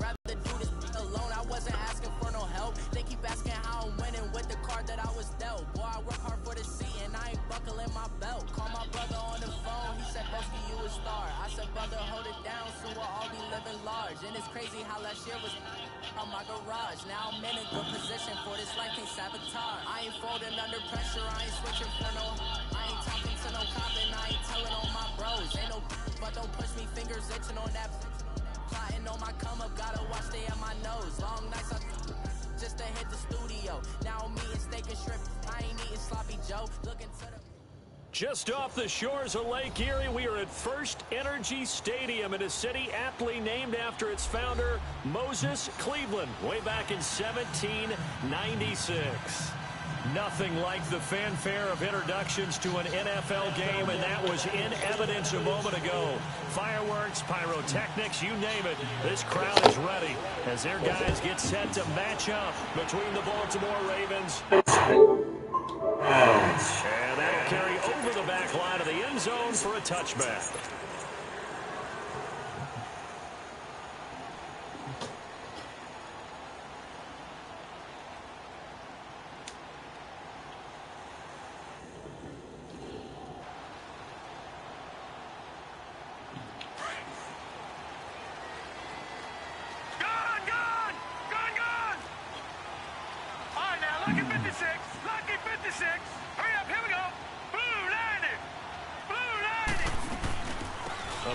Rather do this alone, I wasn't asking for no help. They keep asking how I'm winning with the card that I was dealt. Boy, I work hard for the seat and I ain't buckling my belt. Call my brother on the phone, he said, Broski, you a star. I said, brother, hold it down, so we'll all be living large. And it's crazy how last year was on my garage. Now I'm in a good position for this life, can't sabotage. I ain't folding under pressure, I ain't switching for no. I ain't talking to no cop and I ain't telling on my bros. Ain't no but don't push me, fingers itching on that. Plotting on my come up, gotta watch they at my nose. Long nights just to hit the studio. Now I'm eating steak and shrimp, I ain't eating sloppy Joe. Looking to the just off the shores of Lake Erie, we are at First Energy Stadium in a city aptly named after its founder, Moses Cleveland, way back in 1796. Nothing like the fanfare of introductions to an NFL game, and that was in evidence a moment ago. Fireworks, pyrotechnics, you name it. This crowd is ready as their guys get set to match up between the Baltimore Ravens. And that'll carry over the back line of the end zone for a touchback.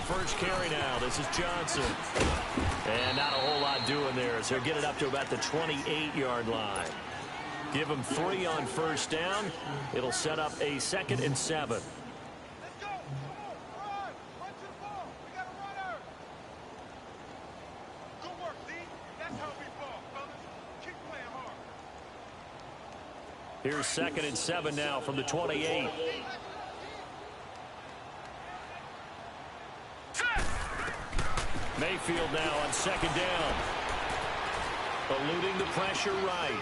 First carry now. This is Johnson. And not a whole lot doing there as he'll get it up to about the 28-yard line. Give him 3 on first down. It'll set up a 2nd and 7. Here's 2nd and 7 now from the 28. Mayfield now on 2nd down. Eluding the pressure right.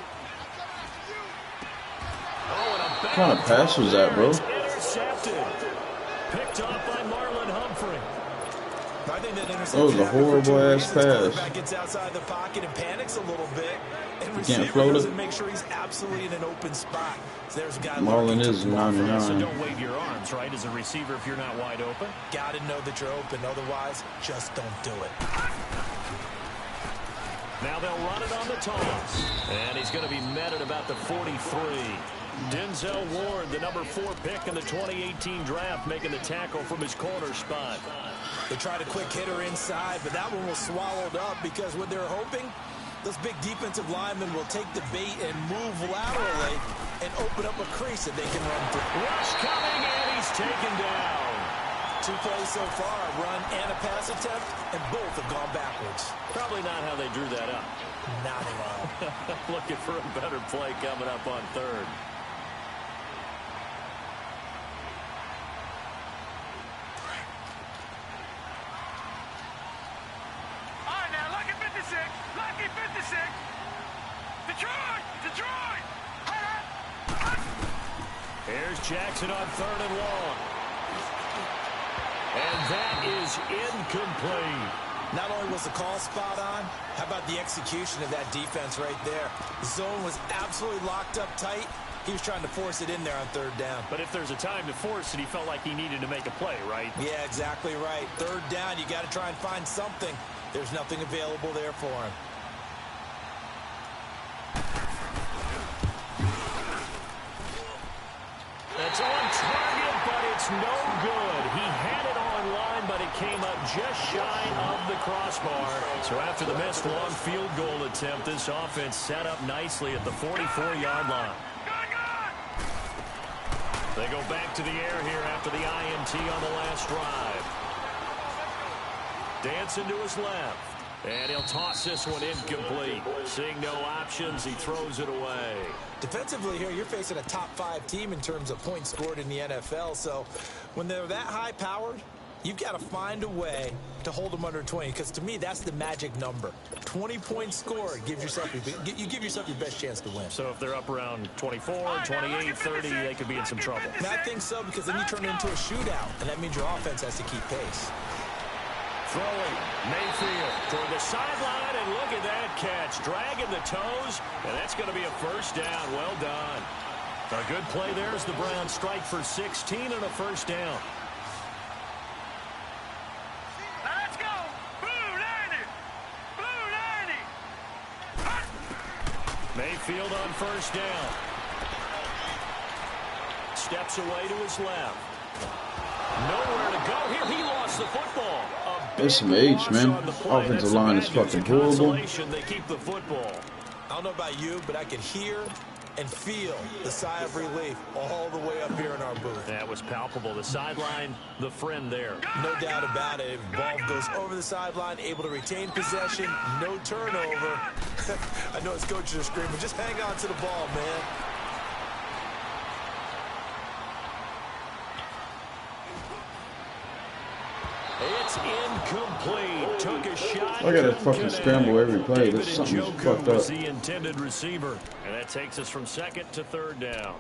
Oh, and a what kind of pass was that, bro? Intercepted. Picked off by Marlon Humphrey. I think that was a horrible ass pass. Quarterback gets outside the pocket and panics a little bit. And receiver doesn't make sure he's absolutely in an open spot. So there's a guy Marlon is 99. So don't wave your arms, right, as a receiver if you're not wide open. Got to know that you're open. Otherwise, just don't do it. Now they'll run it on the toss. And he's going to be met at about the 43. Denzel Ward, the number 4 pick in the 2018 draft, making the tackle from his corner spot. They tried a quick hitter inside, but that one was swallowed up because what they're hoping, those big defensive linemen will take the bait and move laterally and open up a crease that they can run through. Rush coming, and he's taken down. 2 plays so far, a run and a pass attempt, and both have gone backwards. Probably not how they drew that up. Not at all. Looking for a better play coming up on 3rd. Here's Jackson on 3rd and long. And that is incomplete. Not only was the call spot on, how about the execution of that defense right there? The zone was absolutely locked up tight. He was trying to force it in there on 3rd down. But if there's a time to force it, he felt like he needed to make a play, right? Yeah, exactly right. 3rd down, you got to try and find something. There's nothing available there for him. It's on target, but it's no good. He had it on line, but it came up just shy of the crossbar. So after the missed long field goal attempt, this offense set up nicely at the 44-yard line. They go back to the air here after the INT on the last drive. Dancing to his left. And he'll toss this one incomplete. Seeing no options, he throws it away. Defensively here, you're facing a top 5 team in terms of points scored in the NFL. So when they're that high-powered, you've got to find a way to hold them under 20. Because to me, that's the magic number. 20 points scored. You give yourself your best chance to win. So if they're up around 24, 28, 30, they could be in some trouble. And I think so, because then you turn it into a shootout. And that means your offense has to keep pace. Throwing. Mayfield toward the sideline, and look at that catch. Dragging the toes, and that's going to be a first down. Well done. A good play there as the Browns strike for 16 and a first down. Let's go! Blue 90! Blue 90! Mayfield on first down. Steps away to his left. Nowhere to go here. He lost the football. There's some age, man. Offensive line is fucking horrible. They keep the football. I don't know about you, but I could hear and feel the sigh of relief all the way up here in our booth. That was palpable. The sideline, the friend there. No doubt about it. If the ball goes over the sideline, able to retain possession, no turnover. I know his coaches are screaming, just hang on to the ball, man. It's incomplete. Took a shot. I gotta fucking scramble every play. This is something that's fucked up. The intended receiver. And that takes us from second to third down.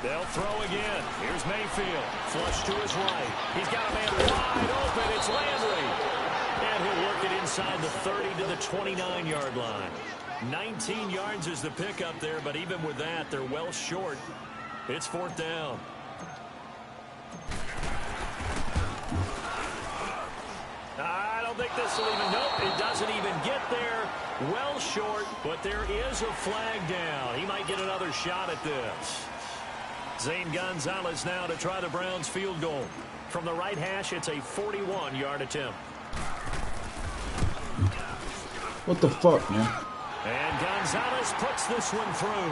They'll throw again. Here's Mayfield. Flush to his right. He's got a man wide open. It's Landry. And he'll work it inside the 30 to the 29-yard line. 19 yards is the pickup there, but even with that, they're well short. It's fourth down. I don't think this will even, nope, it doesn't even get there. Well short, but there is a flag down. He might get another shot at this. Zane Gonzalez now to try the Browns field goal. From the right hash, it's a 41-yard attempt. What the fuck, man? And Gonzalez puts this one through.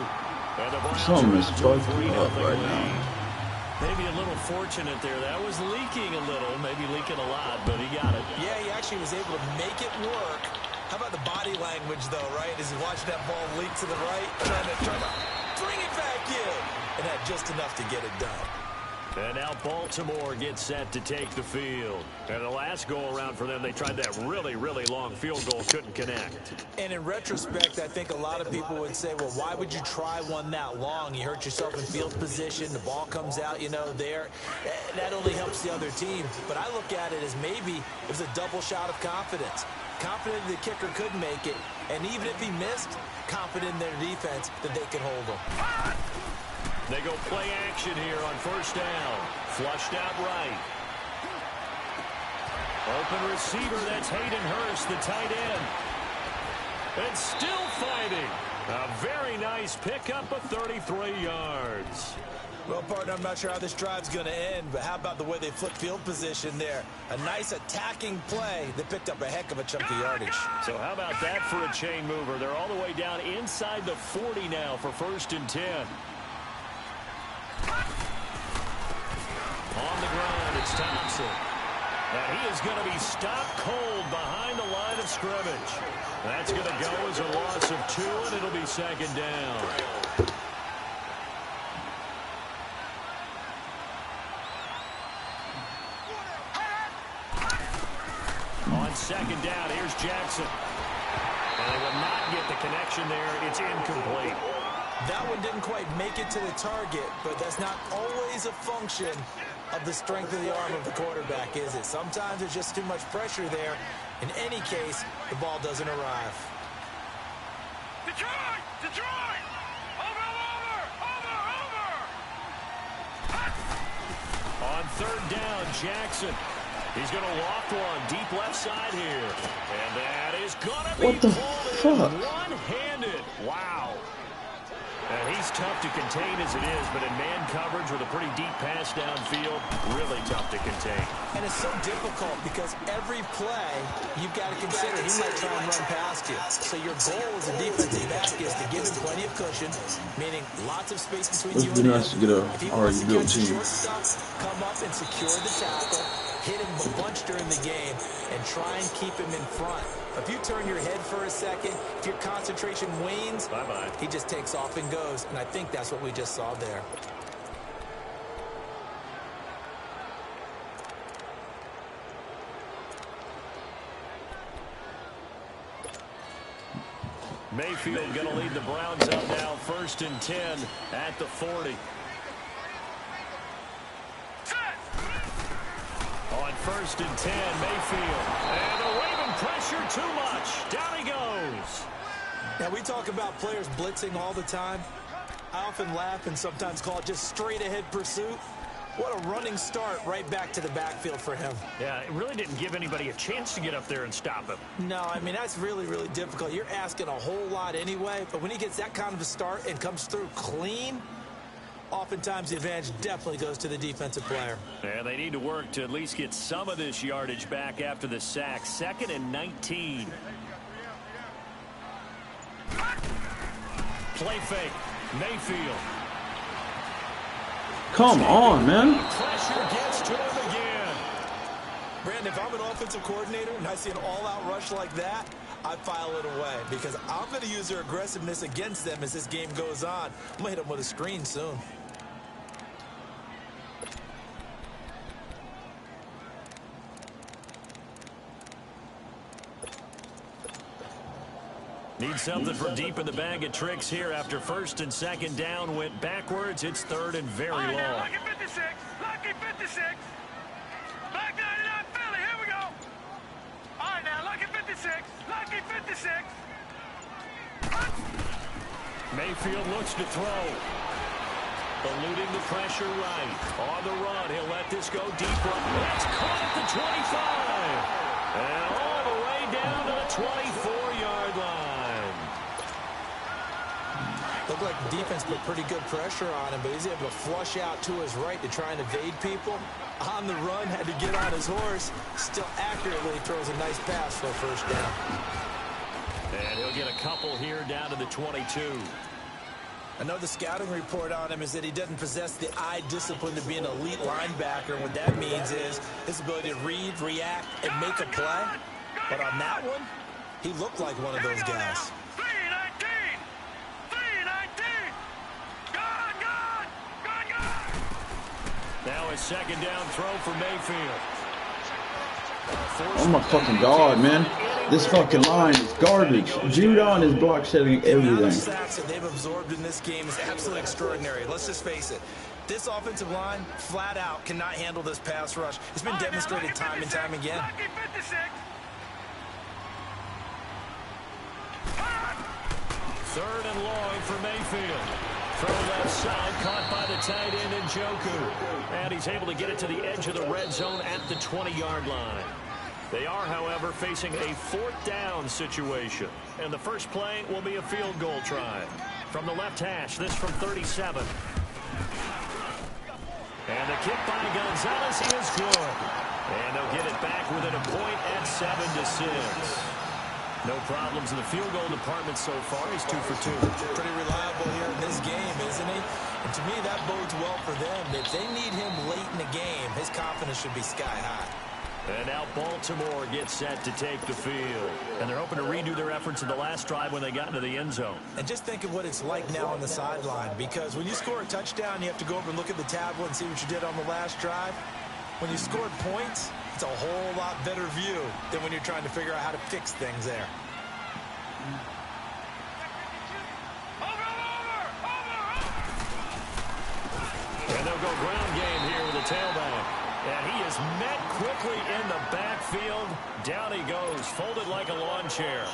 And the Browns Something is are fucking up right now. Maybe a little fortunate there. That was leaking a little, maybe leaking a lot, but he got it. Yeah, he actually was able to make it work. How about the body language, though, right? As he watched that ball leak to the right, trying to bring it back in. And had just enough to get it done. And now Baltimore gets set to take the field. And the last go-around for them, they tried that really, really long field goal, couldn't connect. And in retrospect, I think a lot of people would say, well, why would you try one that long? You hurt yourself in field position. The ball comes out, you know, there. That only helps the other team. But I look at it as maybe it was a double shot of confidence. Confident the kicker could make it. And even if he missed, confident in their defense that they could hold him. They go play action here on first down. Flushed out right. Open receiver, that's Hayden Hurst, the tight end. And still fighting. A very nice pickup of 33 yards. Well, partner, I'm not sure how this drive's going to end, but how about the way they flip field position there? A nice attacking play that picked up a heck of a chunk of yardage. So how about that for a chain mover? They're all the way down inside the 40 now for 1st and 10. On the ground, it's Thompson. And he is going to be stopped cold behind the line of scrimmage. That's going to go as a loss of 2, and it'll be second down. On second down, here's Jackson. And they will not get the connection there. It's incomplete. That one didn't quite make it to the target, but that's not always a function of the strength of the arm of the quarterback, is it? Sometimes there's just too much pressure there. In any case, the ball doesn't arrive. Detroit! Detroit! Over! On third down, Jackson. He's going to loft one deep left side here. And that is going to be What the fuck? One-handed. Wow. And he's tough to contain as it is, but in man coverage with a pretty deep pass downfield, really tough to contain. And it's so difficult because every play you've got to consider he might try and run past you. So your goal as a defensive back is to give him plenty of cushion, meaning lots of space between you and him. Nice to get a if he already built team. Short stuff, come up and secure the tackle, hit him a bunch during the game, and try and keep him in front. If you turn your head for a second, if your concentration wanes, bye-bye. He just takes off and goes, and I think that's what we just saw there. Mayfield going to lead the Browns up now, 1st and 10 at the 40. On 1st and 10, Mayfield. And the Raven pressure too much. Down he goes. Now, we talk about players blitzing all the time. I often laugh and sometimes call it just straight-ahead pursuit. What a running start right back to the backfield for him. Yeah, it really didn't give anybody a chance to get up there and stop him. No, I mean, that's really, really difficult. You're asking a whole lot anyway, but when he gets that kind of a start and comes through clean, oftentimes the advantage definitely goes to the defensive player. Yeah, they need to work to at least get some of this yardage back after the sack. 2nd and 19. Play fake. Mayfield. Come on, man. Pressure gets to him again. Brandon, if I'm an offensive coordinator and I see an all-out rush like that, I file it away because I'm going to use their aggressiveness against them as this game goes on. I'm going to hit them with a screen soon. Need something from deep in the bag of tricks here after 1st and 2nd down went backwards. It's 3rd and very long. Lucky 56. Lucky 56. Black 99 Philly. Here we go. All right, now, lucky 56. Lucky 56. Mayfield looks to throw. Eluding the pressure right. On the run, he'll let this go deep. It's caught at the 25. And all the way down to the 24-yard line. Looked like the defense put pretty good pressure on him, but he's able to flush out to his right to try and evade people. On the run, had to get on his horse. Still accurately throws a nice pass for a 1st down. And he'll get a couple here down to the 22. I know the scouting report on him is that he doesn't possess the eye discipline to be an elite linebacker. What that means is his ability to read, react, and make a play. But on that one, he looked like one of those guys. 319. 319. Gone, gone. Gone, gone. Now a 2nd down throw for Mayfield. Oh my fucking God, man. This fucking line is garbage. Judon is block setting The amount of everything. sacks that they've absorbed in this game is absolutely extraordinary. Let's just face it. This offensive line, flat out, cannot handle this pass rush. It's been demonstrated time and time again. Lucky 56. 3rd and long for Mayfield. Throw left side, caught by the tight end Njoku. And he's able to get it to the edge of the red zone at the 20-yard line. They are, however, facing a 4th down situation. And the first play will be a field goal try. From the left hash, this from 37. And the kick by Gonzalez is good. And they'll get it back within a point at 7-6. No problems in the field goal department so far. He's 2 for 2. Pretty reliable here in this game, isn't he? And to me, that bodes well for them. If they need him late in the game, his confidence should be sky high. And now Baltimore gets set to take the field. And they're hoping to redo their efforts in the last drive when they got into the end zone. And just think of what it's like now on the sideline, because when you score a touchdown, you have to go over and look at the tablet and see what you did on the last drive. When you scored points, it's a whole lot better view than when you're trying to figure out how to fix things there. And they'll go ground game here with the tailback. And he is met quickly in the backfield. Down he goes, folded like a lawn chair.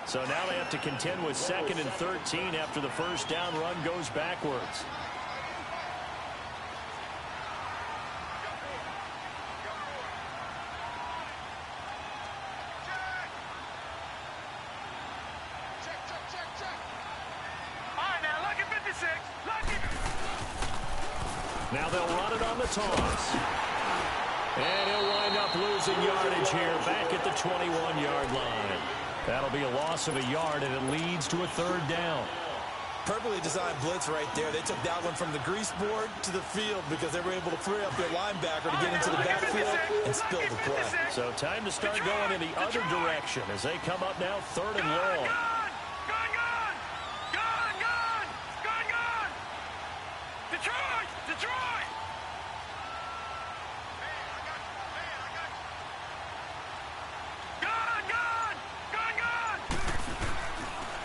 So now they have to contend with 2nd and 13 after the 1st down run goes backwards. Now they'll run it on the toss. And he'll wind up losing yardage here back at the 21-yard line. That'll be a loss of a yard, and it leads to a 3rd down. Perfectly designed blitz right there. They took that one from the grease board to the field because they were able to free up their linebacker to get into the backfield and spill the play. So time to start going in the other direction as they come up now 3rd and long. Detroit!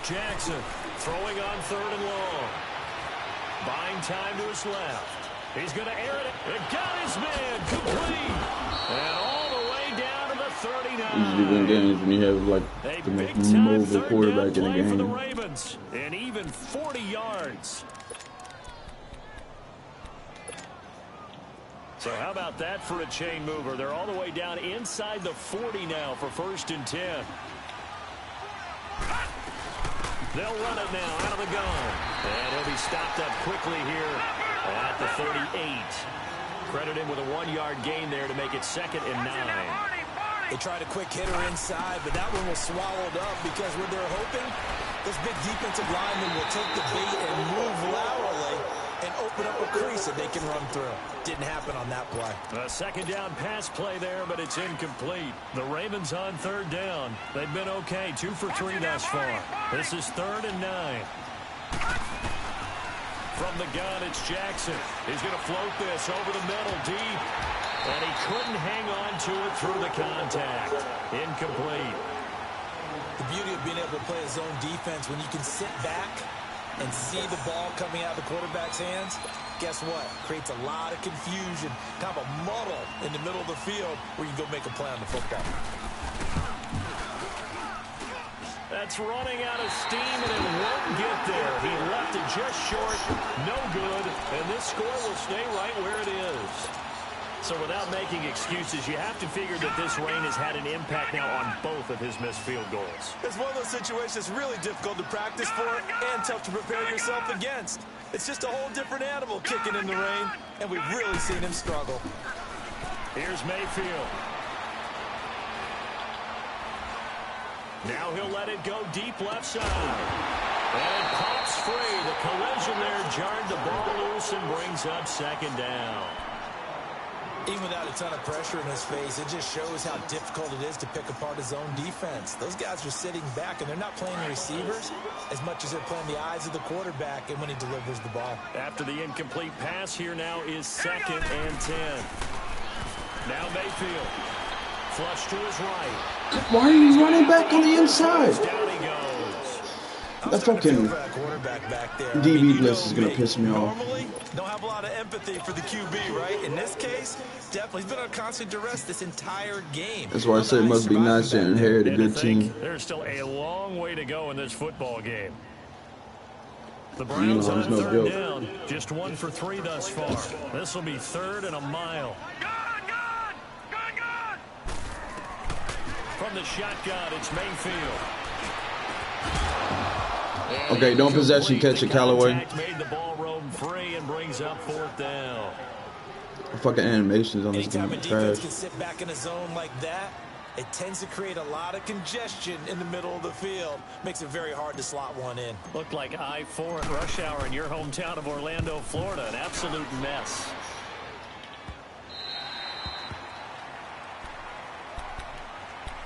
Jackson throwing on 3rd and long. Buying time to his left. He's going to air it. It got his man complete. And all the way down to the 39. Usually win games when you have like the most mobile quarterback in the game. For the Ravens, and even 40 yards. So how about that for a chain mover? They're all the way down inside the 40 now for 1st and 10. They'll run it now out of the gun. And he'll be stopped up quickly here at the 38. Credit him with a 1-yard gain there to make it 2nd and 9. They tried a quick hitter inside, but that one was swallowed up because what they're hoping, those big defensive linemen will take the bait and move laterally and open up a crease that they can run through. Didn't happen on that play. A 2nd down pass play there, but it's incomplete. The Ravens on 3rd down. They've been okay, 2 for 3 thus far. This is 3rd and 9. From the gun, it's Jackson. He's going to float this over the middle deep. And he couldn't hang on to it through the contact. Incomplete. The beauty of being able to play a zone defense when you can sit back and see the ball coming out of the quarterback's hands, guess what? Creates a lot of confusion, kind of a muddle in the middle of the field where you go make a play on the football. That's running out of steam, and it won't get there. He left it just short, no good, and this score will stay right where it is. So without making excuses, you have to figure that this rain has had an impact now on both of his missed field goals. It's one of those situations really difficult to practice for and tough to prepare yourself against. It's just a whole different animal kicking in the rain, and we've really seen him struggle. Here's Mayfield. Now he'll let it go deep left side. And it pops free. The collision there jarred the ball loose and brings up 2nd down. Even without a ton of pressure in his face, it just shows how difficult it is to pick apart his own defense. Those guys are sitting back, and they're not playing receivers as much as they're playing the eyes of the quarterback and when he delivers the ball. After the incomplete pass, here now is 2nd and 10. Now Mayfield. Flush to his right. Why are you running back on the inside? Down he goes. That fucking DB blitz is going to piss me off. Normally, don't have a lot of empathy for the QB, right? In this case, definitely. He's been on constant duress this entire game. That's why I say it must be nice to inherit a good team. There's still a long way to go in this football game. The Browns on 3rd down. Just 1 for 3 thus far. This will be 3rd and a mile. From the shotgun, it's Mayfield. Okay, don't possession catch it, Callaway. Made the ball roam free and brings up 4th down. The fucking animations on this game Anytime a are defense trash. can sit back in a zone like that, it tends to create a lot of congestion in the middle of the field. Makes it very hard to slot one in. Looked like I-4 at rush hour in your hometown of Orlando, Florida. An absolute mess.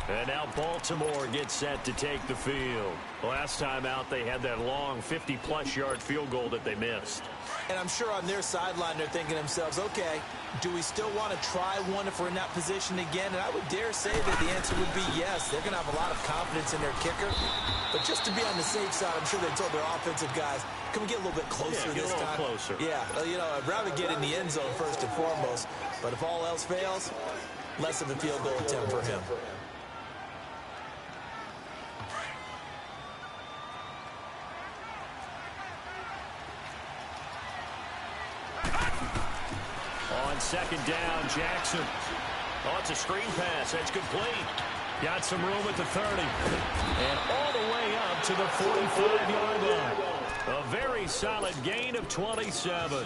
And now Baltimore gets set to take the field. Last time out, they had that long 50-plus yard field goal that they missed. And I'm sure on their sideline, they're thinking to themselves, okay, do we still want to try one if we're in that position again? And I would dare say that the answer would be yes. They're going to have a lot of confidence in their kicker. But just to be on the safe side, I'm sure they told their offensive guys, can we get a little bit closer this time? Closer. Yeah, you know, I'd rather get in the end zone first and foremost. But if all else fails, less of a field goal attempt for him. On 2nd down, Jackson. Oh, it's a screen pass. That's complete. Got some room at the 30. And all the way up to the 45-yard line. A very solid gain of 27.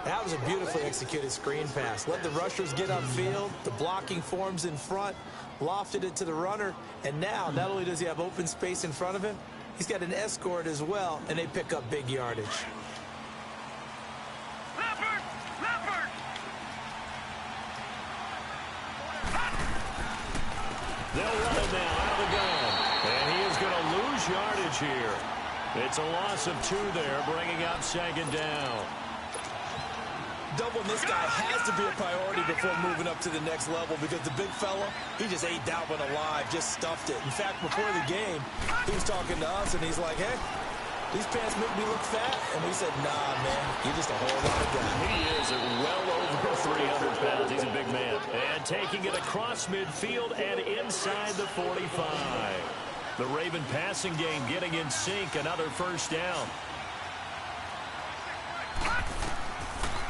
That was a beautifully executed screen pass. Let the rushers get upfield. The blocking forms in front. Lofted it to the runner. And now, not only does he have open space in front of him, he's got an escort as well, and they pick up big yardage. They'll run it now out of the gun. And he is going to lose yardage here. It's a loss of 2 there, bringing up 2nd down. doubling this guy has to be a priority before moving up to the next level because the big fella, he just ate that one alive, just stuffed it. In fact, before the game, he was talking to us, and he's like, hey, these pants make me look fat. And we said, nah, man, you're just a whole lot of guy. He is at well over 300 pounds. He's a big man. And taking it across midfield and inside the 45. The Raven passing game getting in sync. Another first down.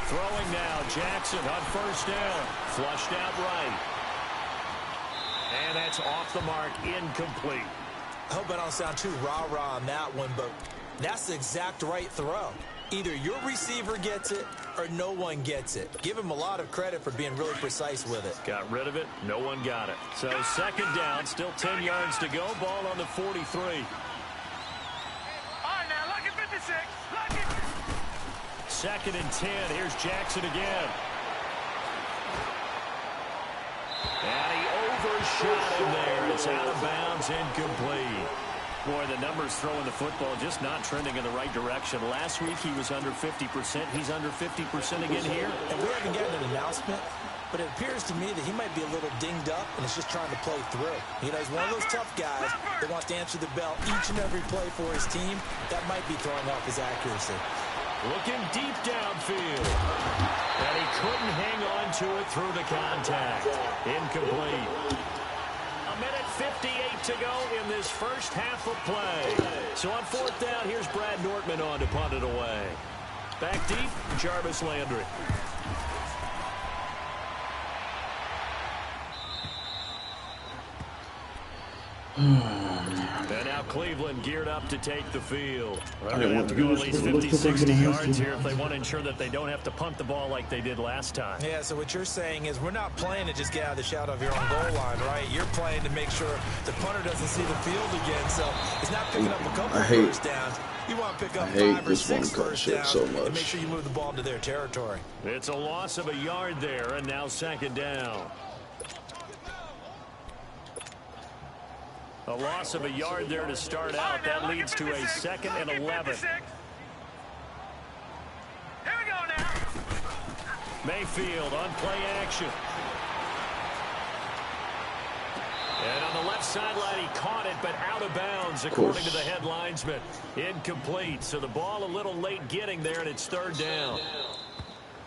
Throwing now, Jackson on first down. Flushed out right. And that's off the mark, incomplete. I hope I don't sound too rah-rah on that one, but that's the exact right throw. Either your receiver gets it or no one gets it. Give him a lot of credit for being really precise with it. Got rid of it. No one got it. So second down, still 10 yards to go. Ball on the 43. All right, now, lucky 56. Lucky. Second and 10. Here's Jackson again. And he overshot him there. It's out of bounds, incomplete. Boy, the numbers throwing the football just not trending in the right direction. Last week he was under 50%. He's under 50% again here. And we haven't gotten an announcement, but it appears to me that he might be a little dinged up and is just trying to play through. You know, he's one of those tough guys that wants to answer the bell each and every play for his team. That might be throwing off his accuracy. Looking deep downfield. And he couldn't hang on to it through the contact. Incomplete. A minute 58 to go in this first half of play. So on fourth down, here's Brad Nortman on to punt it away. Back deep, Jarvis Landry. And now Cleveland geared up to take the field. They're going to have to go at least 50, 60 yards here if they want to ensure that they don't have to punt the ball like they did last time. Yeah, so what you're saying is we're not playing to just get out of the shadow of your own goal line, right? You're playing to make sure the punter doesn't see the field again. So it's not picking up a couple of first downs. You want to pick up 5 or 6 first downs and make sure you move the ball into their territory. It's a loss of a yard there, and now second down. A loss of a yard there to start out. That leads to a 2nd and 11. Here we go now. Mayfield on play action. And on the left sideline, he caught it, but out of bounds, according to the head linesman. Incomplete. So the ball a little late getting there, and it's third down.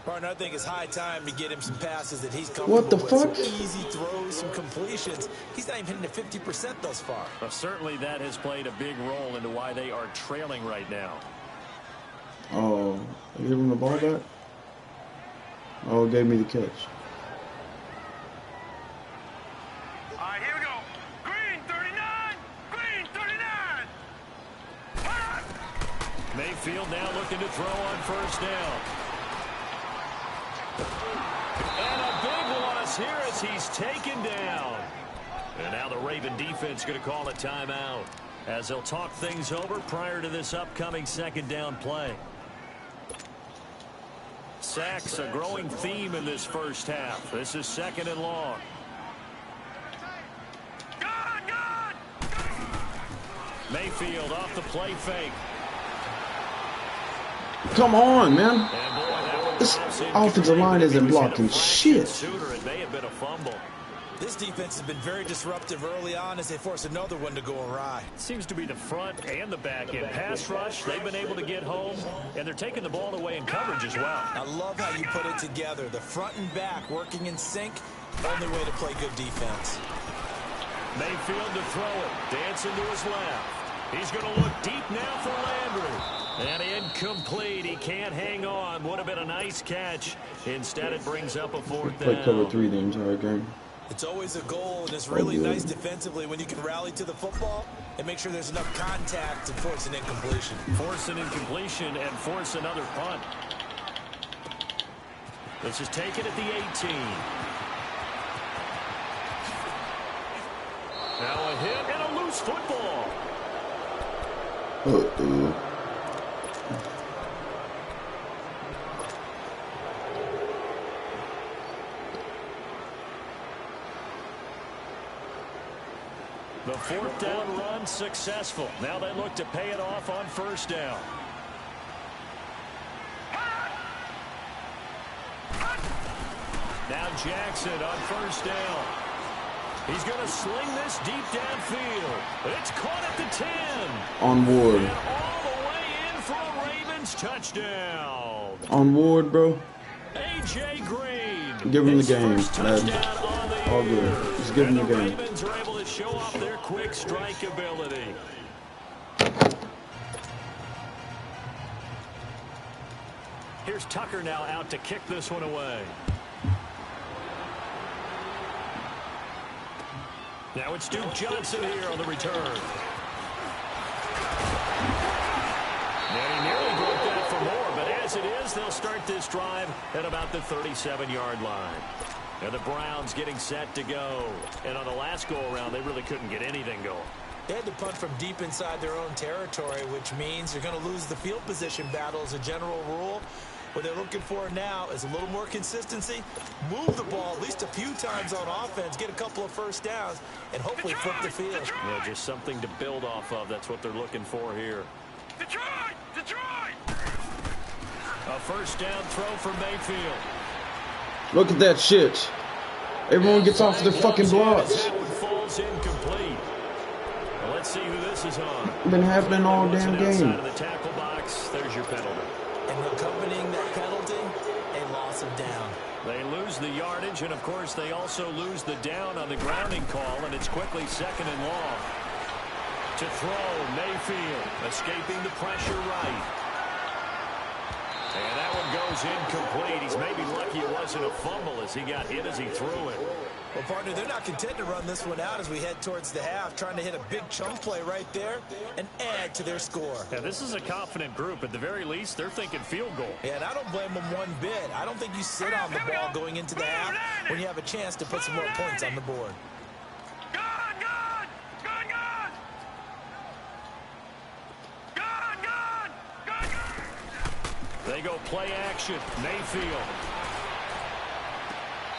Partner, I think it's high time to get him some passes that he's comfortable with. Some easy throws, some completions. He's not even hitting the 50% thus far. Well, certainly that has played a big role into why they are trailing right now. Oh, they gave him the ball back? Oh, gave me the catch. All right, here we go. Green 39. Green 39. Mayfield now looking to throw on first down. And a big loss here as he's taken down. And now the Raven defense going to call a timeout as they'll talk things over prior to this upcoming second down play. Sacks, a growing theme in this first half. This is 2nd and long. Good. Mayfield off the play fake. Come on, man. And boy, this offensive line isn't blocking shit. Sooner, it may have been a fumble. This defense has been very disruptive early on as they force another one to go awry. Seems to be the front and the back end. Pass rush, they've been able to get home, and they're taking the ball away in coverage as well. I love how you put it together. The front and back working in sync, only way to play good defense. Mayfield to throw it. Dancing to his left. He's going to look deep now for Landry. And incomplete. He can't hang on. Would have been a nice catch. Instead, it brings up a fourth down. Played cover 3 the entire game. It's always a goal, and it's really nice defensively when you can rally to the football and make sure there's enough contact to force an incompletion. Force an incompletion and force another punt. This is taken at the 18. Now a hit and a loose football. The fourth down run successful. Now they look to pay it off on first down. Jackson on first down. He's going to sling this deep downfield. It's caught at the 10. On Ward. And all the way in for a Ravens touchdown. On Ward, bro. A.J. Green. Give him the His game. first touchdown on the All year. good. Just give him the game. Ravens are able to show off their quick strike ability. Here's Tucker now out to kick this one away. Now it's Duke Johnson here on the return. And he nearly broke that for more, but as it is, they'll start this drive at about the 37-yard line. And the Browns getting set to go. And on the last go-around, they really couldn't get anything going. They had to punt from deep inside their own territory, which means you're going to lose the field position battle as a general rule. What they're looking for now is a little more consistency, move the ball at least a few times on offense, get a couple of first downs, and hopefully flip the field. Yeah, just something to build off of. That's what they're looking for here. Detroit! Detroit! A first down throw for Mayfield. Look at that shit. Everyone gets off their fucking blocks. That one falls incomplete. Well, let's see who this is on. Been happening all damn Outside game. of the tackle box, there's your penalty. And accompanying that penalty, a loss of down. They lose the yardage, and of course they also lose the down on the grounding call, and it's quickly 2nd and long. To throw, Mayfield escaping the pressure right. And that one goes incomplete. He's maybe lucky it wasn't a fumble as he got hit as he threw it. Well, partner, they're not content to run this one out as we head towards the half, trying to hit a big chunk play right there and add to their score. Yeah, this is a confident group. At the very least, they're thinking field goal. Yeah, and I don't blame them one bit. I don't think you sit on the ball going into the half when you have a chance to put some more points on the board. Gone! Gone! Gone! Gone! Gone! Gone! Gone! Gone! They go play action. Mayfield.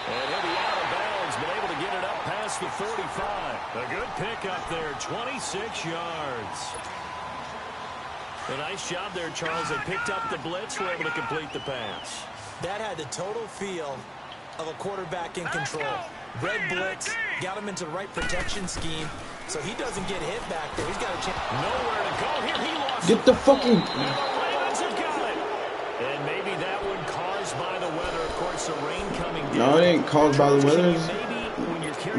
And he'll be out of bounds, but able to get it up past the 45. A good pickup there, 26 yards. A nice job there, Charles. They picked up the blitz, were able to complete the pass. That had the total feel of a quarterback in control. Red blitz, got him into the right protection scheme, so he doesn't get hit back there. He's got a chance. Nowhere to go here. He lost Get the fucking... And the Ravens have got it. And maybe that one caused by the weather. Of course, the rain coming down. No, it ain't caused by the weather.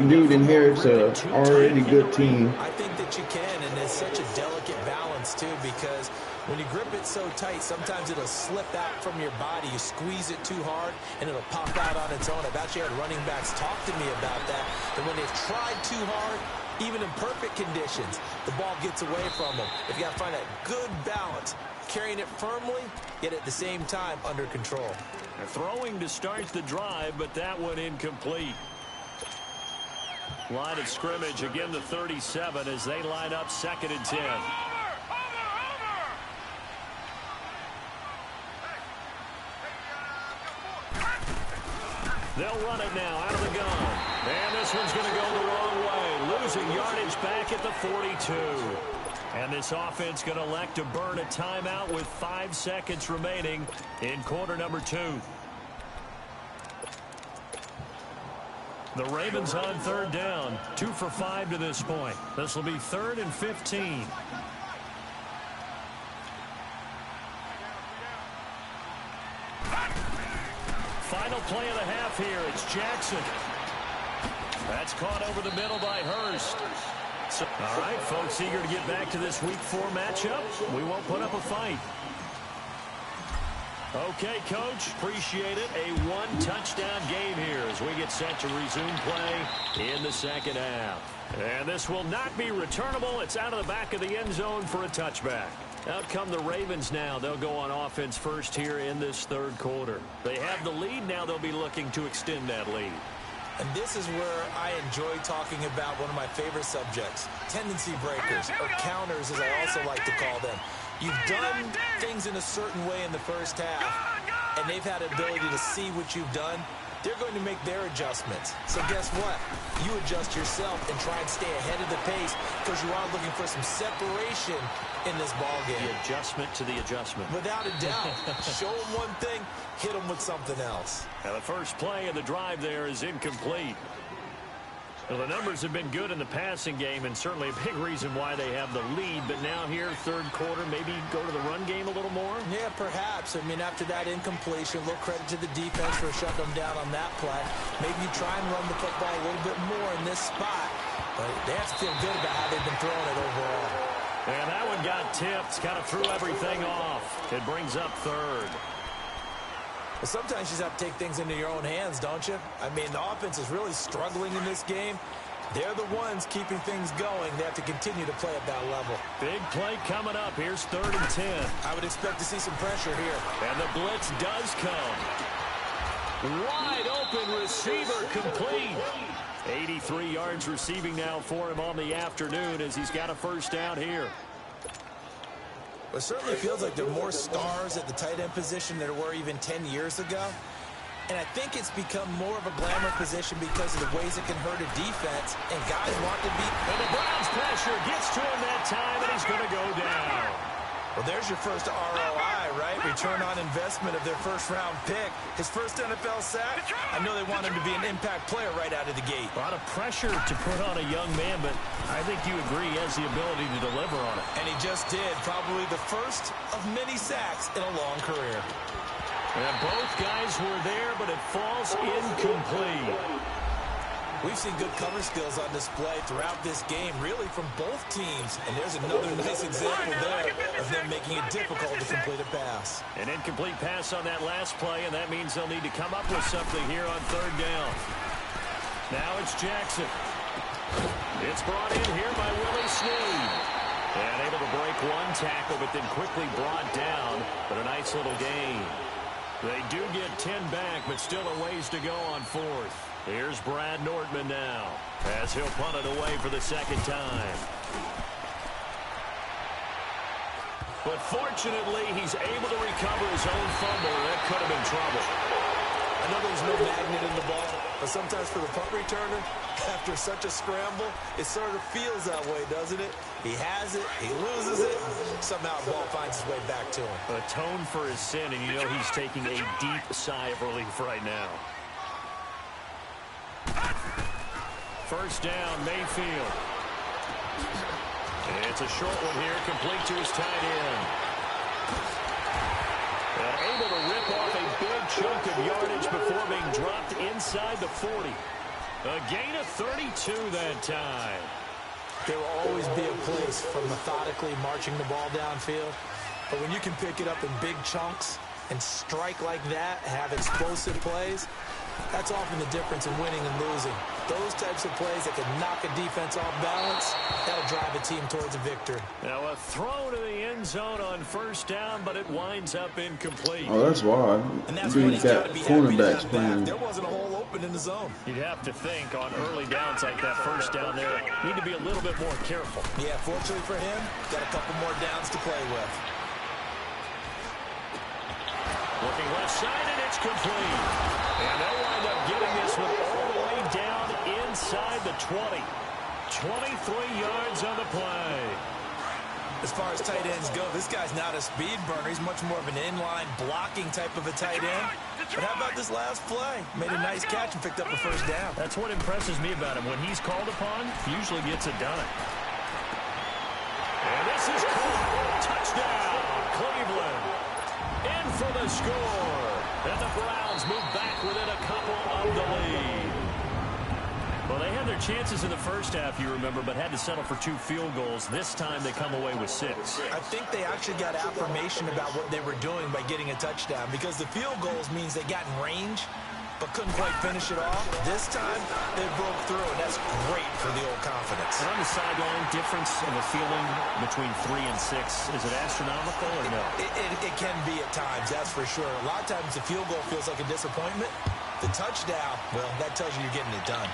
Dude, inherits a already good team. I think that you can, and there's such a delicate balance, too, because when you grip it so tight, sometimes it'll slip out from your body. You squeeze it too hard, and it'll pop out on its own. I've actually had running backs talk to me about that, that when they've tried too hard, even in perfect conditions, the ball gets away from them. If you got to find that good balance, carrying it firmly, yet at the same time under control. They're throwing to start the drive, but that one incomplete. Line of scrimmage, again the 37 as they line up 2nd and 10. They'll run it now out of the gun. And this one's going to go the wrong way. Losing yardage back at the 42. And this offense going to elect to burn a timeout with 5 seconds remaining in quarter number 2. The Ravens on 3rd down. 2 for 5 to this point. This will be 3rd and 15. Final play of the half here. It's Jackson. That's caught over the middle by Hurst. So, all right, folks, eager to get back to this Week 4 matchup. We won't put up a fight. Okay, Coach, appreciate it. A 1-touchdown game here as we get set to resume play in the 2nd half. And this will not be returnable. It's out of the back of the end zone for a touchback. Out come the Ravens now. They'll go on offense first here in this 3rd quarter. They have the lead. Now they'll be looking to extend that lead. And this is where I enjoy talking about one of my favorite subjects, tendency breakers, or counters as I also like to call them. You've done things in a certain way in the first half, and they've had ability to see what you've done they're going to make their adjustments. So guess what? You adjust yourself and try and stay ahead of the pace because you are looking for some separation in this ball game. The adjustment to the adjustment. Without a doubt. Show them one thing, hit them with something else. Now the first play of the drive there is incomplete. Well, the numbers have been good in the passing game, and certainly a big reason why they have the lead. But now here, third quarter, maybe go to the run game a little more? Yeah, perhaps. I mean, after that incompletion, a little credit to the defense for shutting them down on that play. Maybe you try and run the football a little bit more in this spot. But they have to feel good about how they've been throwing it overall. And that one got tipped. Kind of threw everything off. It brings up third. But sometimes you just have to take things into your own hands, don't you? I mean, the offense is really struggling in this game. They're the ones keeping things going. They have to continue to play at that level. Big play coming up. Here's 3rd and 10. I would expect to see some pressure here. And the blitz does come. Wide open receiver complete. 83 yards receiving now for him on the afternoon as he's got a first down here. It certainly feels like there are more stars at the tight end position than there were even 10 years ago. And I think it's become more of a glamour position because of the ways it can hurt a defense, and guys want to be. And the Browns pressure gets to him that time, and he's going to go down. Well, there's your first ROI, right? Return on investment of their first-round pick. His first NFL sack. I know they want him to be an impact player right out of the gate. A lot of pressure to put on a young man, but I think you agree he has the ability to deliver on it. And he just did. Probably the first of many sacks in a long career. And both guys were there, but it falls incomplete. We've seen good cover skills on display throughout this game, really from both teams. And there's another nice example there of them making it difficult to complete a pass. An incomplete pass on that last play, and that means they'll need to come up with something here on 3rd down. Now it's Jackson. It's brought in here by Willie Snead. And able to break one tackle, but then quickly brought down. But a nice little gain. They do get 10 back, but still a ways to go on 4th. Here's Brad Nortman now, as he'll punt it away for the second time. But fortunately, he's able to recover his own fumble. That could have been trouble. I know there's no magnet in the ball, but sometimes for the punt returner, after such a scramble, it sort of feels that way, doesn't it? He has it, he loses it, somehow the ball finds its way back to him. Atone for his sin, and you know he's taking a deep sigh of relief right now. First down, Mayfield. It's a short one here, complete to his tight end. And able to rip off a big chunk of yardage before being dropped inside the 40. A gain of 32 that time. There will always be a place for methodically marching the ball downfield. But when you can pick it up in big chunks and strike like that, have explosive plays, that's often the difference in winning and losing. Those types of plays that can knock a defense off balance, that'll drive a team towards a victory. Now a throw to the end zone on first down, but it winds up incomplete. Oh, that's why. And that's when he's got to be happy to have playing. that. There wasn't a hole open in the zone. You'd have to think on early downs like that first down there, need to be a little bit more careful. Yeah, fortunately for him, got a couple more downs to play with. Looking left side, and it's complete. And they'll wind up getting this one all the way down inside the 20. 23 yards on the play. As far as tight ends go, this guy's not a speed burner. He's much more of an inline blocking type of a tight end. But how about this last play? Made a nice catch and picked up a first down. That's what impresses me about him. When he's called upon, he usually gets it done. And this is caught. Touchdown, Cleveland. In for the score. And the Browns move back within a couple of the lead. Well, they had their chances in the first half, you remember, but had to settle for 2 field goals. This time they come away with 6. I think they actually got affirmation about what they were doing by getting a touchdown, because the field goals means they got in range but couldn't quite finish it off. This time, they broke through, and that's great for the old confidence. And on the sideline, difference in the feeling between 3 and 6, is it astronomical or no? It can be at times, that's for sure. A lot of times the field goal feels like a disappointment. The touchdown, well, that tells you you're getting it done.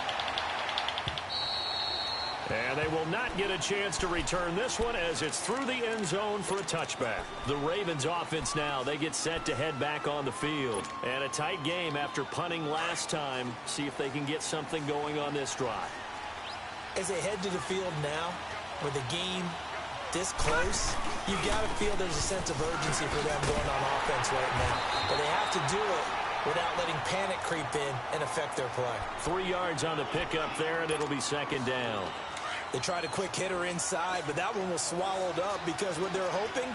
And they will not get a chance to return this one as it's through the end zone for a touchback. The Ravens offense now, they get set to head back on the field. And a tight game after punting last time. See if they can get something going on this drive. As they head to the field now, with the game this close, you've got to feel there's a sense of urgency for them going on offense right now. But they have to do it without letting panic creep in and affect their play. 3 yards on the pickup there, and it'll be second down. They tried a quick hitter inside, but that one was swallowed up because what they're hoping,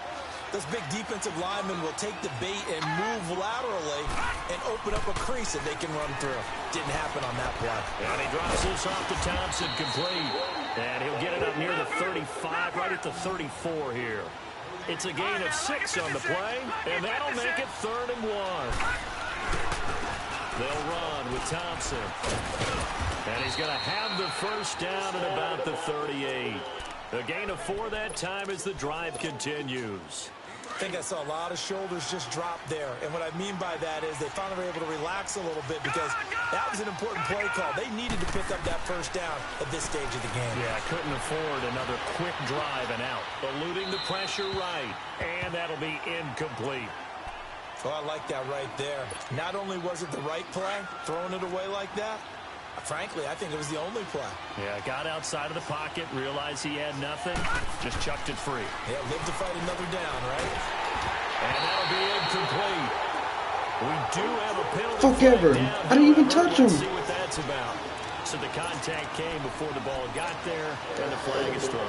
those big defensive linemen will take the bait and move laterally and open up a crease that they can run through. Didn't happen on that play. And he drops this off to Thompson, complete. And he'll get it up near the 35, right at the 34 here. It's a gain of 6 on the play, and that'll make it 3rd and 1. They'll run with Thompson. And he's going to have the first down at about the 38. A gain of 4 that time as the drive continues. I think I saw a lot of shoulders just drop there. And what I mean by that is they finally were able to relax a little bit because that was an important play call. They needed to pick up that first down at this stage of the game. Yeah, couldn't afford another quick drive and out. Eluding the pressure right. And that'll be incomplete. Oh, I like that right there. Not only was it the right play, throwing it away like that, frankly, I think it was the only play. Yeah, got outside of the pocket, realized he had nothing, just chucked it free. Yeah, live to fight another down, right? And that'll be incomplete. We do have a penalty. Fuck ever. I didn't even touch him. Let's see what that's about. So the contact came before the ball got there, and the flag is thrown.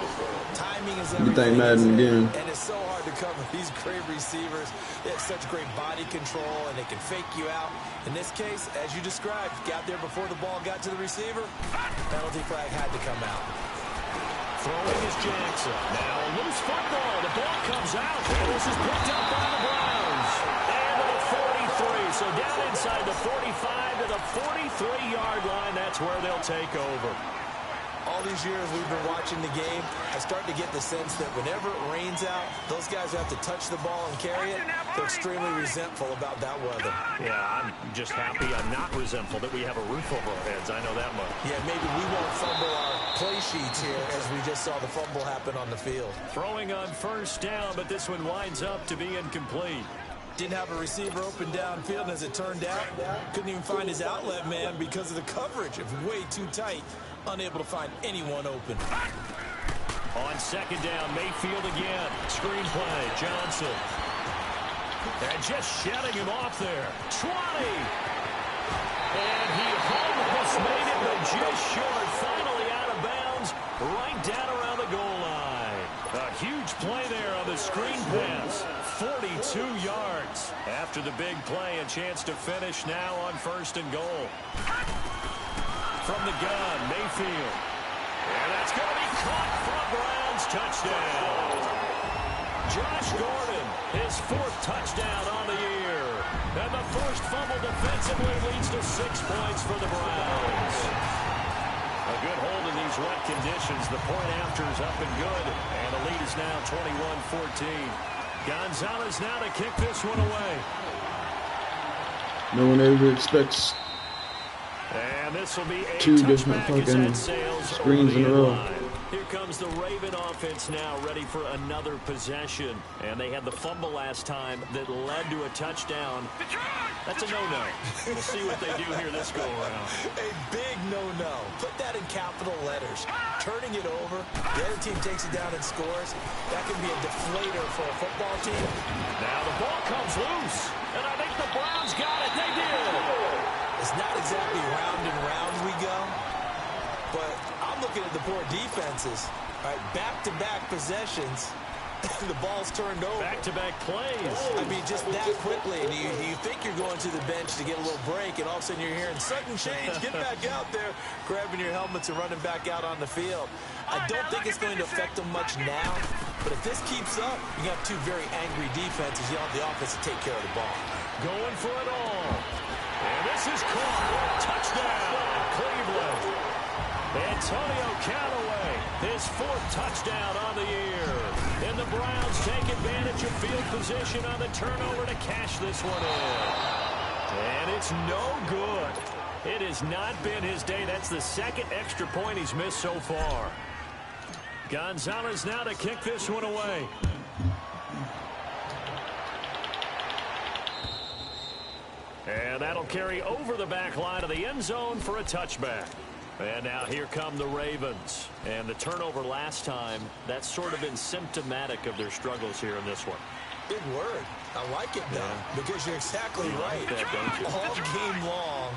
Timing is You everything. think Madden again? And it's so hard to cover these great receivers. They have such great body control, and they can fake you out. In this case, as you described, got there before the ball got to the receiver. Penalty flag had to come out. Throwing is Jackson. Now a loose football. The ball comes out. And this is picked up by the Browns. And to the 43. So down inside the 45 to the 43-yard line. That's where they'll take over. All these years we've been watching the game, I start to get the sense that whenever it rains out, those guys who have to touch the ball and carry it, they're extremely resentful about that weather. Yeah, I'm just happy I'm not resentful that we have a roof over our heads. I know that much. Yeah, maybe we won't fumble our play sheets here as we just saw the fumble happen on the field. Throwing on first down, but this one winds up to be incomplete. Didn't have a receiver open downfield, and as it turned out, couldn't even find his outlet man because of the coverage. It was way too tight. Unable to find anyone open. On second down, Mayfield again. Screenplay, Johnson. And just shutting him off there. 20. And he almost made it, but just short. Finally out of bounds, right down around the goal line. A huge play there on the screen pass. 42 yards. After the big play, a chance to finish now on 1st and goal. From the gun, Mayfield. And that's going to be caught for a Browns touchdown. Josh Gordon, his 4th touchdown on the year. And the first fumble defensively leads to 6 points for the Browns. A good hold in these wet conditions. The point after is up and good. And the lead is now 21-14. Gonzalez now to kick this one away. No one ever expects And this will be a 2 different fucking screens in a row. Here comes the Raven offense now, ready for another possession. And they had the fumble last time that led to a touchdown. That's a no-no. We'll see what they do here this go-around. A big no-no. Put that in capital letters. Turning it over, the other team takes it down and scores. That can be a deflator for a football team. Now the ball comes loose, and I think the Browns got it. They did. It's not exactly round and round we go, but I'm looking at the poor defenses. All right, back-to-back possessions. The ball's turned over. Back-to-back plays. I mean, just that quickly. And you think you're going to the bench to get a little break, and all of a sudden you're hearing sudden change. Get back out there, grabbing your helmets and running back out on the field. I don't think it's going to affect them much now, but if this keeps up, you got 2 very angry defenses. You want the offense to take care of the ball. Going for it all. And this is caught. Touchdown, Cleveland. Antonio Callaway, his 4th touchdown on the year. And the Browns take advantage of field position on the turnover to cash this one in. And it's no good. It has not been his day. That's the 2nd extra point he's missed so far. Gonzalez now to kick this one away. And that'll carry over the back line of the end zone for a touchback. And now here come the Ravens. And the turnover last time, that's sort of been symptomatic of their struggles here in this one. Big word. I like it, though, because you're exactly right. Like that, don't you? All game long,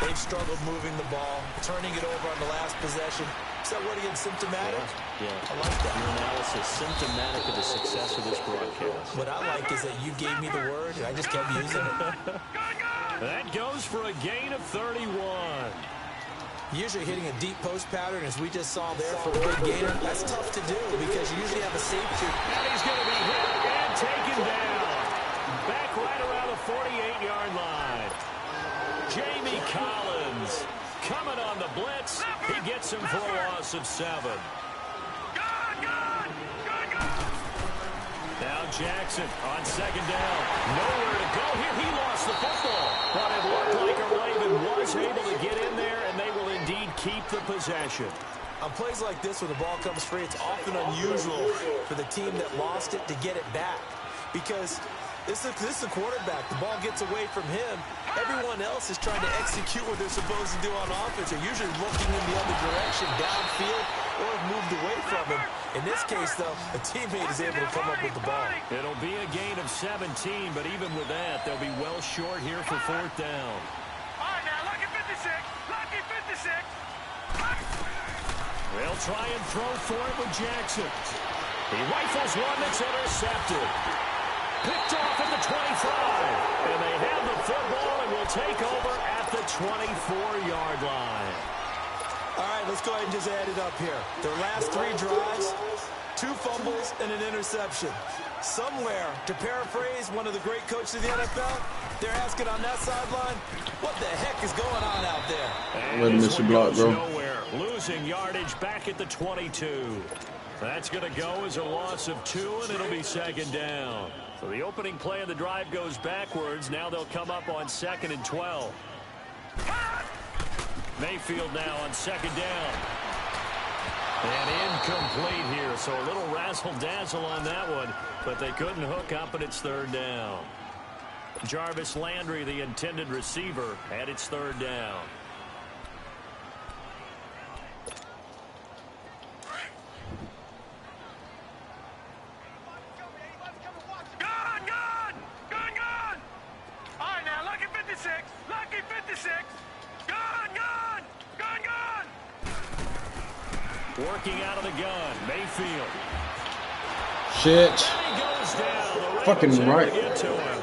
they've struggled moving the ball, turning it over on the last possession. Is that word again, symptomatic? Yeah. I like that. Your analysis, symptomatic of the success of this broadcast. What I like is that you gave me the word, and I just kept using it. That goes for a gain of 31. Usually hitting a deep post pattern, as we just saw there for a big gainer, that's tough to do because you usually have a safety. And he's going to be hit and taken down. Back right around the 48-yard line. Jamie Collins coming on the blitz. He gets him for a loss of 7. Now Jackson on second down. Nowhere to go here. He lost the football. But it looked like Raven was able to get in there, and they will indeed keep the possession. On plays like this, when the ball comes free, it's often unusual for the team that lost it to get it back. Because this is a quarterback. The ball gets away from him. Everyone else is trying to execute what they're supposed to do on offense. They're usually looking in the other direction, downfield, or have moved away from him. In this case, though, a teammate is able to come up with the ball. It'll be a gain of 17, but even with that, they'll be well short here for 4th down. All right, now, lucky 56. Lucky 56. They'll try and throw for it with Jackson. He rifles one that's intercepted. Picked off at the 25. And they have the football and will take over at the 24-yard line. All right, let's go ahead and just add it up here. Their last 3 drives, 2 fumbles and an interception. Somewhere, to paraphrase one of the great coaches of the NFL, they're asking on that sideline, what the heck is going on out there? And Miss your block, bro. Nowhere. Losing yardage back at the 22. That's going to go as a loss of 2, and it'll be 2nd down. So the opening play of the drive goes backwards. Now they'll come up on 2nd and 12. Mayfield now on 2nd down. And incomplete here, so a little razzle-dazzle on that one, but they couldn't hook up, and it's 3rd down. Jarvis Landry, the intended receiver, at its 3rd down. All right, now, lucky 56. Lucky 56. Gone. Working out of the gun, Mayfield. Shit. He goes down. The Fucking Ravens able right. to get to him.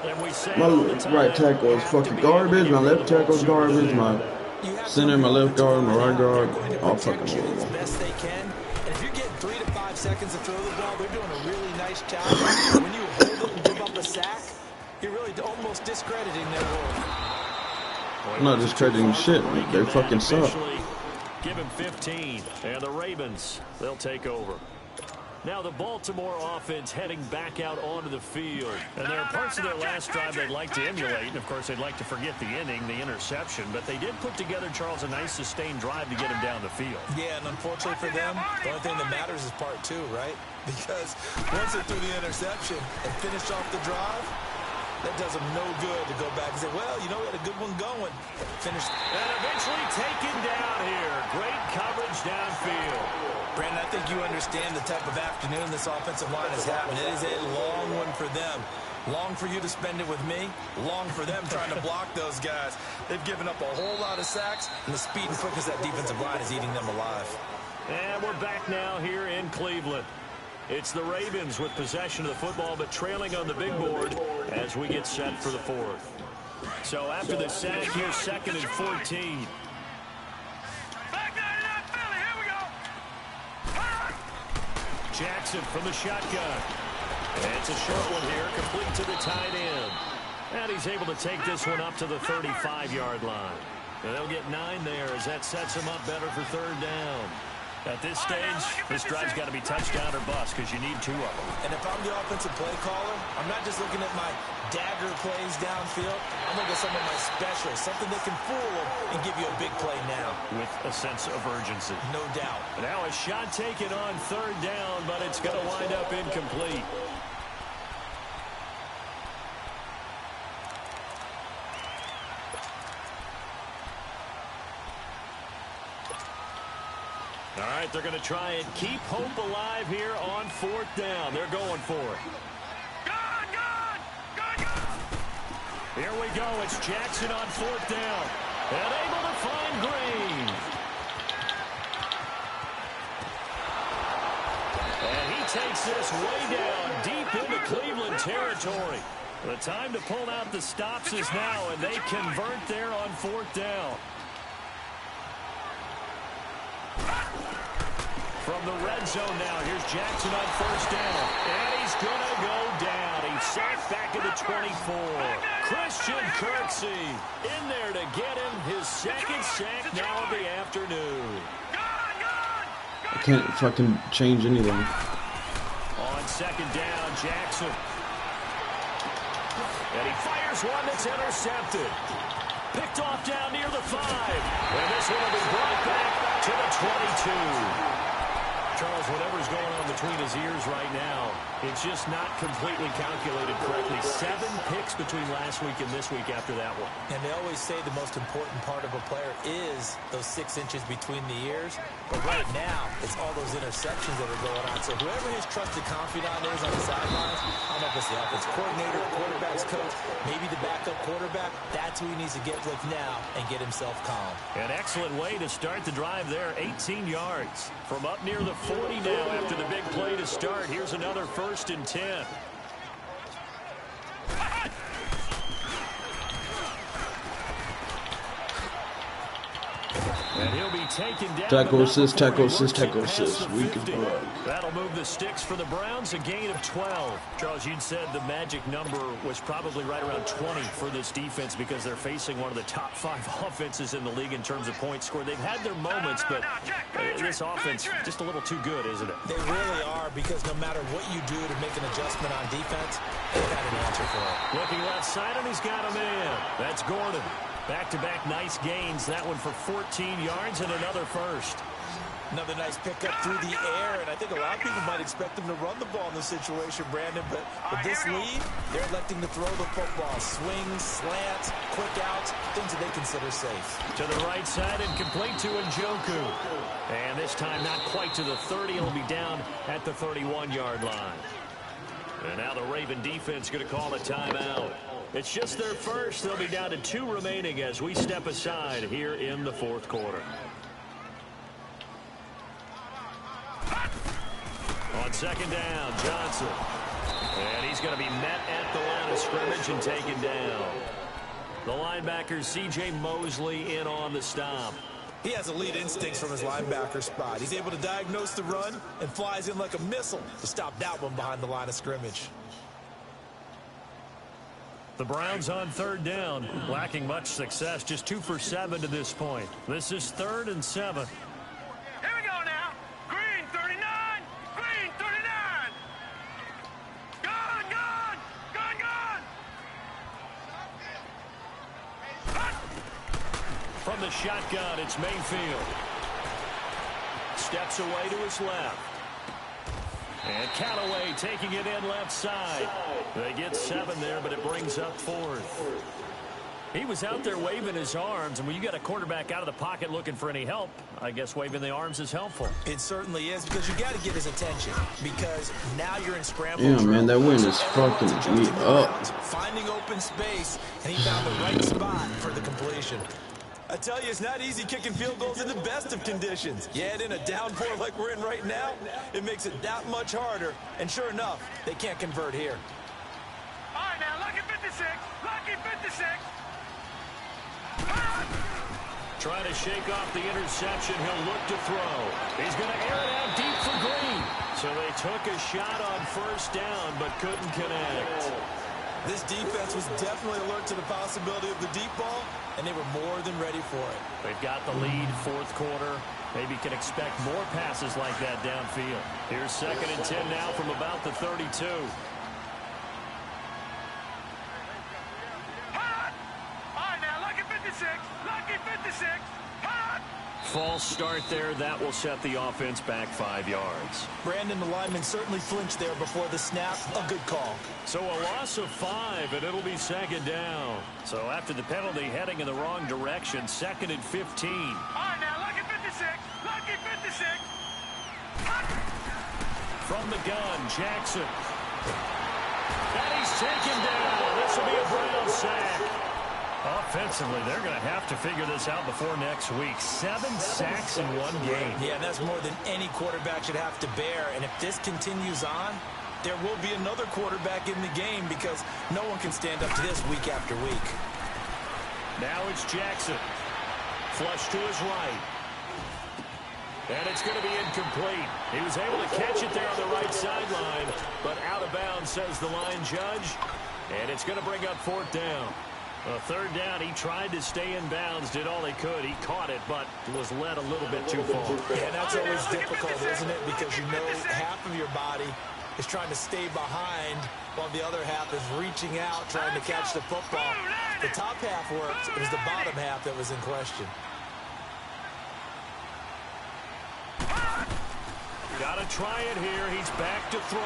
And we say My all the time, right tackle is fucking garbage. My left tackle is garbage. My center, my left guard, my right guard, all fucking horrible. As best they can. And if you're getting 3 to 5 seconds to throw the ball, they're doing a really nice job. When you hold it and give up a sack, you're really almost discrediting their work. I'm not discrediting shit. They fucking suck. Give him 15, and the Ravens, they'll take over. Now the Baltimore offense heading back out onto the field. And there are parts of their last drive they'd like to emulate. And, of course, they'd like to forget the inning, the interception. But they did put together, Charles, a nice sustained drive to get him down the field. Yeah, and unfortunately for them, the only thing that matters is part 2, right? Because once they threw the interception and finished off the drive, that does them no good to go back and say, well, you know, we had a good one going. Finished. And eventually taken down here. Great coverage downfield. Brandon, I think you understand the type of afternoon this offensive line is having. It is a long one for them. Long for you to spend it with me. Long for them trying to block those guys. They've given up a whole lot of sacks, and the speed and quickness of that defensive line is eating them alive. And we're back now here in Cleveland. It's the Ravens with possession of the football, but trailing on the big board as we get set for the 4th. So after the sack, here's 2nd and 14. Jackson from the shotgun. And it's a short one here, complete to the tight end. And he's able to take this one up to the 35-yard line. And they'll get 9 there as that sets him up better for 3rd down. At this stage, this drive's got to be touchdown or bust because you need 2 of them. And if I'm the offensive play caller, I'm not just looking at my dagger plays downfield. I'm looking at some of my specials, something that can fool them and give you a big play now. With a sense of urgency. No doubt. Now a shot taken on 3rd down, but it's going to wind up incomplete. All right, they're going to try and keep hope alive here on 4th down. They're going for it. Here we go. It's Jackson on 4th down. And able to find Green. And he takes this way down deep into Cleveland territory. The time to pull out the stops is now, and they convert there on 4th down. From the red zone now, here's Jackson on 1st down. And he's going to go down. He's sacked back at the 24. Christian Kirksey in there to get him his 2nd sack now of the afternoon. I can't fucking change anything. On 2nd down, Jackson. And he fires one that's intercepted. Picked off down near the 5. And this one will be brought back to the 22. Charles, whatever's going on between his ears right now, it's just not completely calculated correctly. 7 picks between last week and this week after that one. And they always say the most important part of a player is those 6 inches between the ears. But right now, it's all those interceptions that are going on. So whoever his trusted confidant is on the sidelines, I don't know if it's the offense coordinator, quarterback's coach, maybe the backup quarterback, that's who he needs to get with now and get himself calm. An excellent way to start the drive there, 18 yards. From up near the 40 now after the big play to start. Here's another 1st and 10. And he'll be taken down. Tackle assist, tackle assist, tackle assist. Weak as fuck. That'll move the sticks for the Browns, a gain of 12. Charles, you'd said the magic number was probably right around 20 for this defense because they're facing one of the top 5 offenses in the league in terms of points scored. They've had their moments, but this offense just a little too good, isn't it? They really are, because no matter what you do to make an adjustment on defense, they've got an answer for it. Looking left side, and he's got a man. That's Gordon. Back-to-back nice gains. That one for 14 yards and another 1st. Another nice pickup through the air, and I think a lot of people might expect them to run the ball in this situation, Brandon, but with this lead, they're electing to throw the football. Swings, slants, quick outs, things that they consider safe. To the right side and complete to Njoku. And this time not quite to the 30. He'll be down at the 31-yard line. And now the Raven defense going to call a timeout. It's just their 1st. They'll be down to 2 remaining as we step aside here in the 4th quarter. On 2nd down, Johnson. And he's going to be met at the line of scrimmage and taken down. The linebacker, C.J. Mosley, in on the stop. He has elite instincts from his linebacker spot. He's able to diagnose the run and flies in like a missile to stop that one behind the line of scrimmage. The Browns on 3rd down, lacking much success, just 2 for 7 to this point. This is 3rd and 7. Here we go now. Green 39. Green 39. Gone, gone, gone, gone. From the shotgun, it's Mayfield. Steps away to his left. And Callaway taking it in left side. They get 7 there, but it brings up 4th. He was out there waving his arms, and when you got a quarterback out of the pocket looking for any help, I guess waving the arms is helpful. It certainly is, because you got to get his attention, because now you're in scramble. Yeah, man, that wind is fucking me up. Finding open space, and he found the right spot for the completion. I tell you, it's not easy kicking field goals in the best of conditions. Yet in a downpour like we're in right now, it makes it that much harder. And sure enough, they can't convert here. All right, now, lucky 56. Lucky 56. Trying to shake off the interception. He'll look to throw. He's going to air it out deep for Green. So they took a shot on 1st down, but couldn't connect. This defense was definitely alert to the possibility of the deep ball, and they were more than ready for it. They've got the lead, 4th quarter. Maybe can expect more passes like that downfield. Here's 2nd and 10 now from about the 32. Lucky 56. Lucky 56. False start there. That will set the offense back 5 yards. Brandon, the lineman certainly flinched there before the snap. A good call. So a loss of 5, and it'll be 2nd down. So after the penalty, heading in the wrong direction, 2nd and 15. All right, now, lucky 56. Lucky 56. From the gun, Jackson. And he's taken down. This will be a Brown sack. Offensively, they're going to have to figure this out before next week. 7 sacks in one game. Yeah, that's more than any quarterback should have to bear. And if this continues on, there will be another quarterback in the game because no one can stand up to this week after week. Now it's Jackson. Flush to his right. And it's going to be incomplete. He was able to catch it there on the right sideline, but out of bounds, says the line judge. And it's going to bring up 4th down. 3rd down, he tried to stay in bounds, did all he could. He caught it, but was led a little bit too far. Yeah, and that's always difficult, isn't it? Because you know half of your body is trying to stay behind while the other half is reaching out, trying to catch the football. The top half worked. It was the bottom half that was in question. Got to try it here. He's back to throw.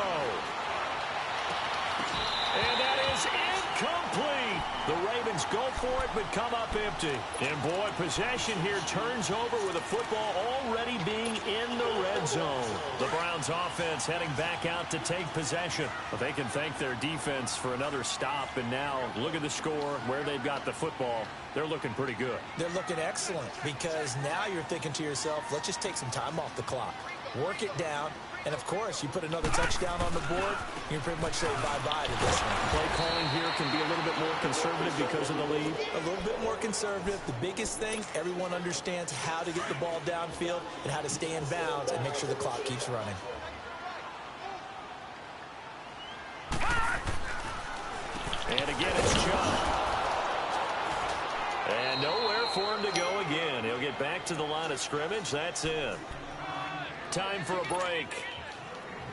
And that is incomplete. The Ravens go for it, but come up empty. And, boy, possession here turns over with the football already being in the red zone. The Browns offense heading back out to take possession. But they can thank their defense for another stop. And now look at the score, where they've got the football. They're looking pretty good. They're looking excellent because now you're thinking to yourself, let's just take some time off the clock. Work it down. And, of course, you put another touchdown on the board, you can pretty much say bye-bye to this one. Play calling here can be a little bit more conservative because of the lead. A little bit more conservative. The biggest thing, everyone understands how to get the ball downfield and how to stay in bounds and make sure the clock keeps running. And again, it's Chubb. And nowhere for him to go again. He'll get back to the line of scrimmage. That's in. Time for a break.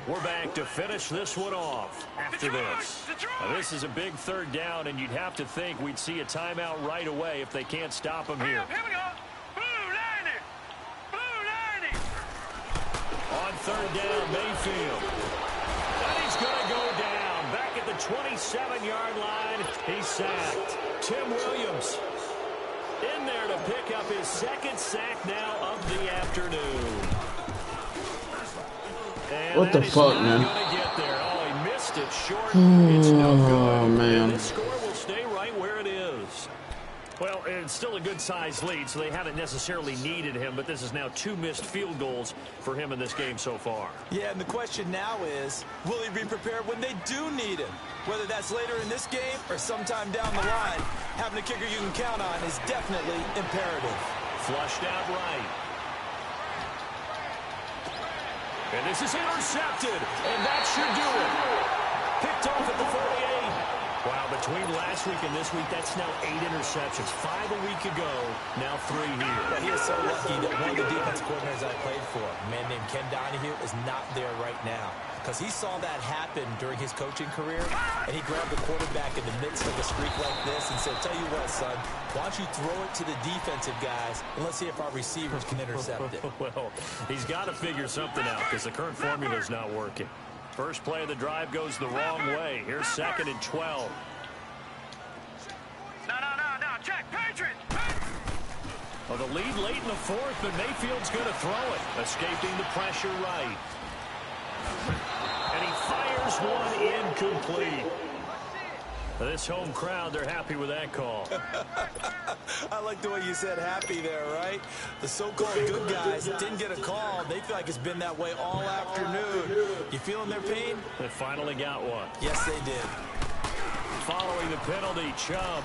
We're back to finish this one off after this. Now, this is a big 3rd down, and you'd have to think we'd see a timeout right away if they can't stop him here. Here we go. Blue 90. Blue 90. On 3rd down, Mayfield. And he's going to go down. Back at the 27-yard line, he's sacked. Tim Williams in there to pick up his 2nd sack now of the afternoon. And what the fuck, man? Get there. Oh, he missed it short. It's no good. Oh, man. And this score will stay right where it is. Well, it's still a good-sized lead, so they haven't necessarily needed him, but this is now 2 missed field goals for him in this game so far. Yeah, and the question now is, will he be prepared when they do need him? Whether that's later in this game or sometime down the line, having a kicker you can count on is definitely imperative. Flushed out right. And this is intercepted, and that should do it. Picked off at the 48. Wow, between last week and this week, that's now 8 interceptions. 5 a week ago, now 3 here. Yeah, he is so lucky that one of the defense coordinators I played for, a man named Ken Donahue, is not there right now. Because he saw that happen during his coaching career, and he grabbed the quarterback in the midst of a streak like this and said, tell you what, son, why don't you throw it to the defensive guys, and let's see if our receivers can intercept it. Well, he's got to figure something out because the current formula is not working. First play of the drive goes the wrong way. Here's 2nd and 12. No. Check. Patriots. Well, the lead late in the 4th, but Mayfield's going to throw it. Escaping the pressure right. And he fires one incomplete. This home crowd, they're happy with that call. I like the way you said happy there, right? The so-called good guys that didn't get a call, they feel like it's been that way all afternoon. You feeling their pain? They finally got one. Yes, they did. Following the penalty, Chubb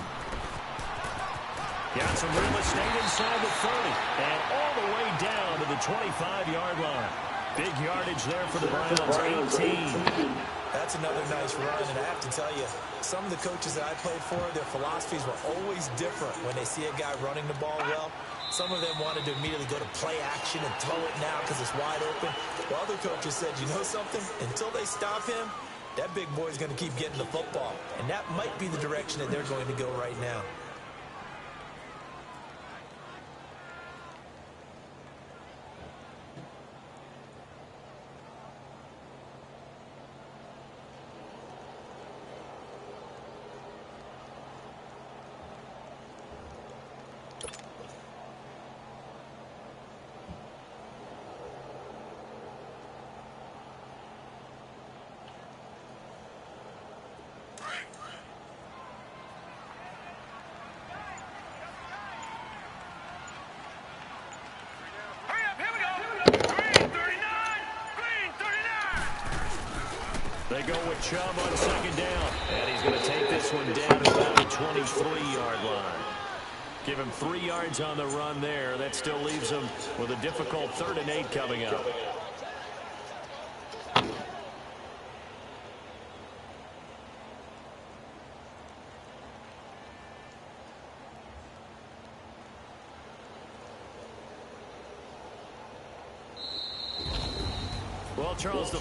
got some real estate inside the 30 and all the way down to the 25-yard line. Big yardage there for the Browns, 18. That's another nice run, and I have to tell you, some of the coaches that I played for, their philosophies were always different when they see a guy running the ball well. Some of them wanted to immediately go to play action and throw it now because it's wide open. While other coaches said, you know something? Until they stop him, that big boy's going to keep getting the football. And that might be the direction that they're going to go right now. They go with Chubb on second down. And he's going to take this one down at about the 23-yard line. Give him 3 yards on the run there. That still leaves him with a difficult 3rd and 8 coming up. Well, Charles, the